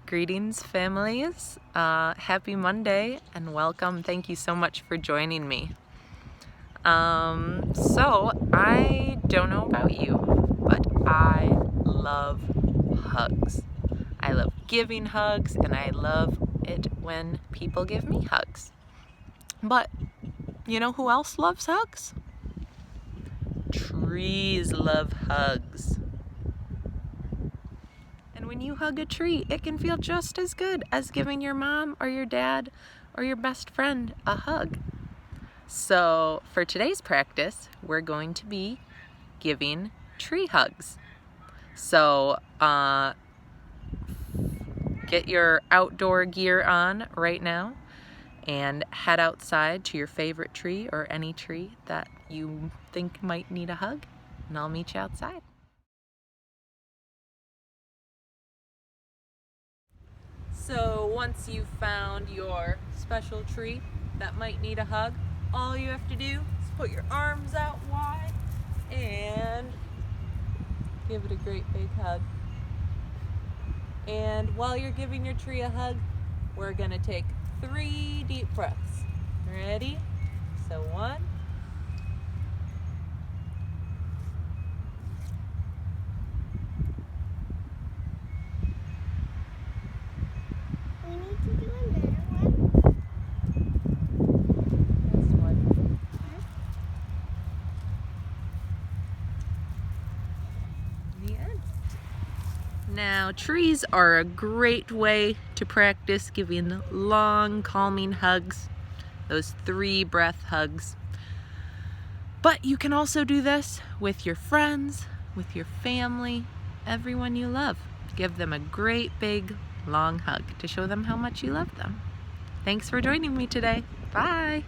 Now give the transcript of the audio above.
Greetings, families. Happy Monday and welcome. Thank you so much for joining me. So I don't know about you, but I love hugs. I love giving hugs and I love it when people give me hugs. But you know who else loves hugs? Trees love hugs. And when you hug a tree, it can feel just as good as giving your mom or your dad or your best friend a hug. So for today's practice, we're going to be giving tree hugs. So get your outdoor gear on right now and head outside to your favorite tree or any tree that you think might need a hug, and I'll meet you outside. So once you've found your special tree that might need a hug, all you have to do is put your arms out wide and give it a great big hug. And while you're giving your tree a hug, we're gonna take 3 deep breaths. Ready? So 1, 2, the end. Now, trees are a great way to practice giving long, calming hugs, those 3 breath hugs. But you can also do this with your friends, with your family, everyone you love. Give them a great big long hug to show them how much you love them. Thanks for joining me today. Bye.